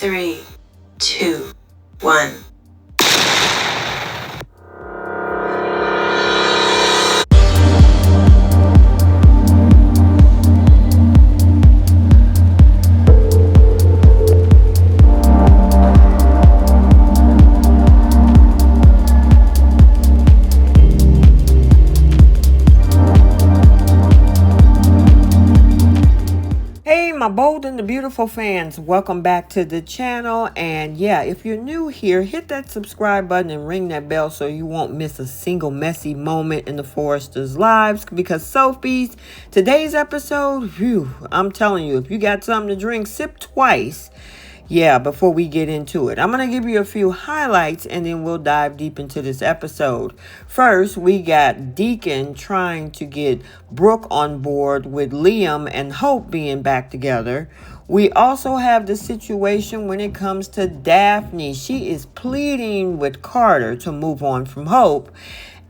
3, 2, 1. My bold and the beautiful fans, welcome back to the channel. And yeah, if you're new here, hit that subscribe button and ring that bell so you won't miss a single messy moment in the Forresters' lives. Because Sophie's today's episode, I'm telling you, if you got something to drink, sip twice. Yeah, before we get into it, I'm going to give you a few highlights and then we'll dive deep into this episode. First, we got Deacon trying to get Brooke on board with Liam and Hope being back together. We also have the situation when it comes to Daphne. She is pleading with Carter to move on from Hope.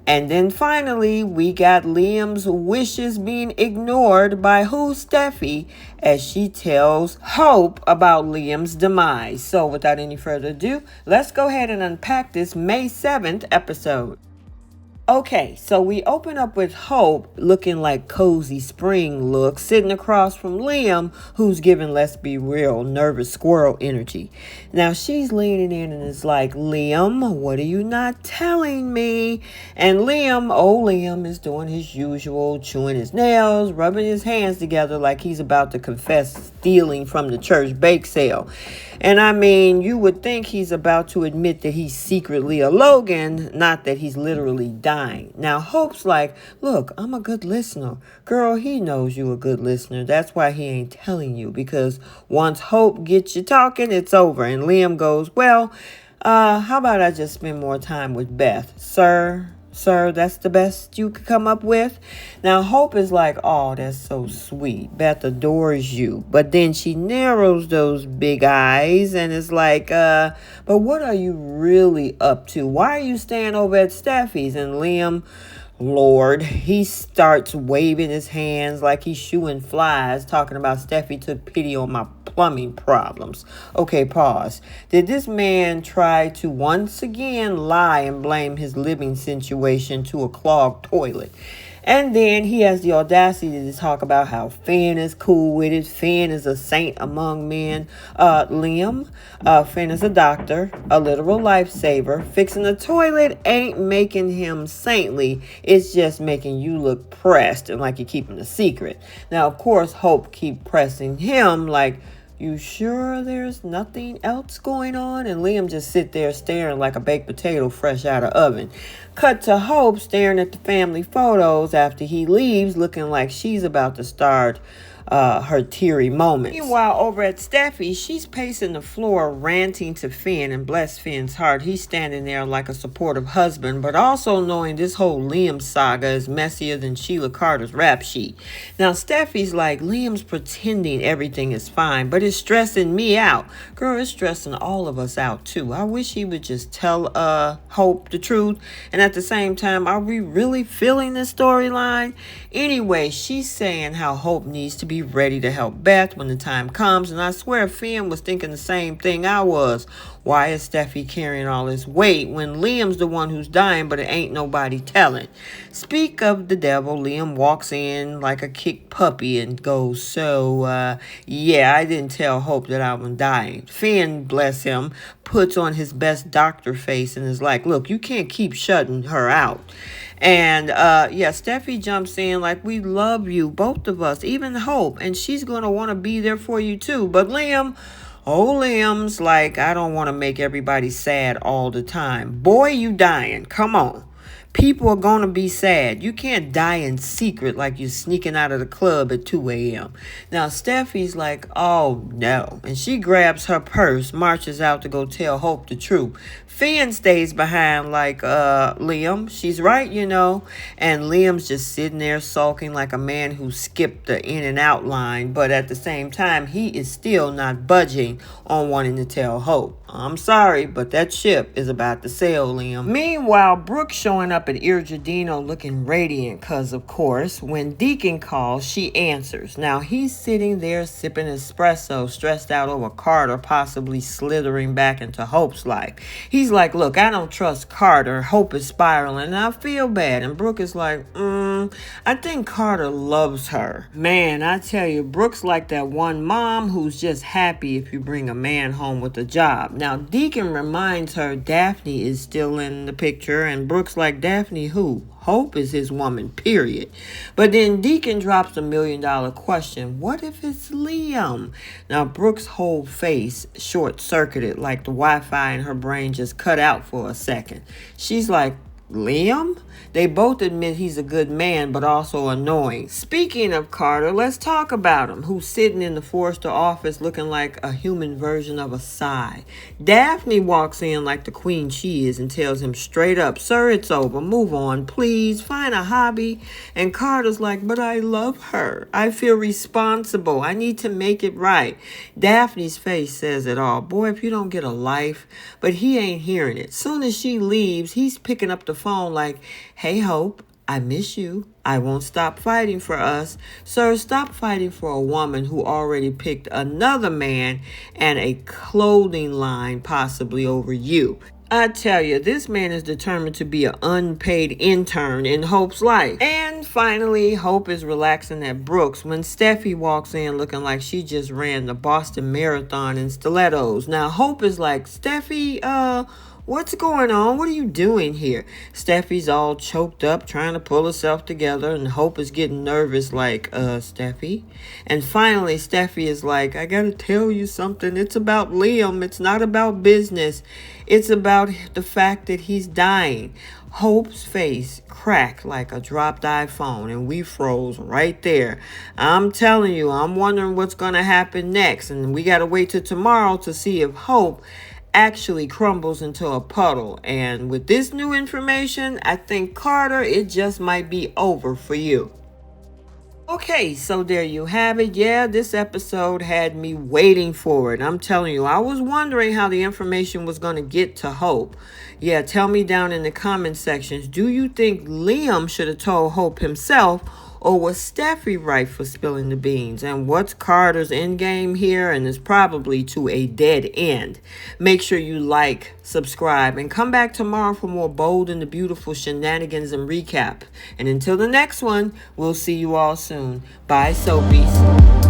And then finally, we got Liam's wishes being ignored by Steffi as she tells Hope about Liam's demise. So without any further ado, let's go ahead and unpack this May 7th episode. Okay, so we open up with Hope looking like Cozy Spring look, sitting across from Liam, who's giving, let's be real, nervous squirrel energy. Now she's leaning in and is like, Liam, what are you not telling me? And Liam is doing his usual, chewing his nails, rubbing his hands together like he's about to confess stealing from the church bake sale. And I mean, you would think he's about to admit that he's secretly a Logan, not that he's literally dying. Now, Hope's like, look, I'm a good listener. Girl, he knows you a good listener. That's why he ain't telling you, because once Hope gets you talking, it's over. And Liam goes, well, how about I just spend more time with Beth? Sir, that's the best you could come up with? Now, Hope is like, oh, that's so sweet. Beth adores you. But then she narrows those big eyes and is like, but what are you really up to? Why are you staying over at Steffi's? And Liam, Lord, he starts waving his hands like he's shooing flies, talking about Steffi took pity on my plumbing problems. Okay, pause. Did this man try to once again lie and blame his living situation to a clogged toilet? And then he has the audacity to talk about how Finn is cool with it. Finn is a saint among men. Liam, Finn is a doctor, a literal lifesaver. Fixing the toilet ain't making him saintly. It's just making you look pressed and like you're keeping a secret. Now, of course, Hope keep pressing him like, you sure there's nothing else going on? And Liam just sit there staring like a baked potato fresh out of oven. Cut to Hope staring at the family photos after he leaves, looking like she's about to start her teary moments. Meanwhile, over at Steffi, she's pacing the floor, ranting to Finn, and bless Finn's heart, he's standing there like a supportive husband, but also knowing this whole Liam saga is messier than Sheila Carter's rap sheet. Now, Steffi's like, Liam's pretending everything is fine, but it's stressing me out. Girl, it's stressing all of us out, too. I wish he would just tell Hope the truth, and at the same time, are we really feeling this storyline? Anyway, she's saying how Hope needs to be ready to help Beth when the time comes, and I swear Finn was thinking the same thing I was. Why is Steffi carrying all this weight when Liam's the one who's dying, but it ain't nobody telling? Speak of the devil, Liam walks in like a kicked puppy and goes, so, yeah, I didn't tell Hope that I was dying. Finn, bless him, puts on his best doctor face and is like, look, you can't keep shutting her out. And, Steffi jumps in like, we love you, both of us, even Hope, and she's going to want to be there for you too. But Liam's like, I don't want to make everybody sad all the time. Boy, you dying. Come on. People are going to be sad. You can't die in secret like you're sneaking out of the club at 2 a.m. Now, Steffi's like, oh, no. And she grabs her purse, marches out to go tell Hope the truth. Finn stays behind like, Liam, she's right, you know. And Liam's just sitting there sulking like a man who skipped the in and out line. But at the same time, he is still not budging on wanting to tell Hope. I'm sorry, but that ship is about to sail, Liam. Meanwhile, Brooke showing up up at Irgidino looking radiant because, of course, when Deacon calls, she answers. Now, he's sitting there sipping espresso, stressed out over Carter possibly slithering back into Hope's life. He's like, look, I don't trust Carter. Hope is spiraling, and I feel bad. And Brooke is like, I think Carter loves her. Man, I tell you, Brooke's like that one mom who's just happy if you bring a man home with a job. Now, Deacon reminds her Daphne is still in the picture, and Brooke's like, Daphne who? Hope is his woman, period. But then Deacon drops $1 million question. What if it's Liam? Now, Brooke's whole face short-circuited like the Wi-Fi in her brain just cut out for a second. She's like, Liam? They both admit he's a good man, but also annoying. Speaking of Carter, let's talk about him, who's sitting in the Forrester office looking like a human version of a sigh. Daphne walks in like the queen she is and tells him straight up, sir, it's over. Move on, please. Find a hobby. And Carter's like, but I love her. I feel responsible. I need to make it right. Daphne's face says it all. Boy, if you don't get a life. But he ain't hearing it. Soon as she leaves, he's picking up the phone like, hey, Hope, I miss you. I won't stop fighting for us. Sir, stop fighting for a woman who already picked another man and a clothing line possibly over you. I tell you, this man is determined to be an unpaid intern in Hope's life. And finally, Hope is relaxing at Brooke's when Steffy walks in looking like she just ran the Boston Marathon in stilettos. Now, Hope is like, Steffy, what's going on? What are you doing here? Steffi's all choked up, trying to pull herself together, and Hope is getting nervous like, Steffi? And finally, Steffi is like, I gotta tell you something. It's about Liam. It's not about business. It's about the fact that he's dying. Hope's face cracked like a dropped iPhone, and we froze right there. I'm telling you, I'm wondering what's gonna happen next, and we gotta wait till tomorrow to see if Hope actually crumbles into a puddle. And with this new information, I think, Carter, it just might be over for you. Okay, so there you have it. Yeah, this episode had me waiting for it. I'm telling you, I was wondering how the information was going to get to Hope. Yeah, tell me down in the comment sections, do you think Liam should have told Hope himself, or was Steffi right for spilling the beans? And what's Carter's end game here? And it's probably to a dead end. Make sure you like, subscribe, and come back tomorrow for more bold and the beautiful shenanigans and recap. And until the next one, we'll see you all soon. Bye, Soapies.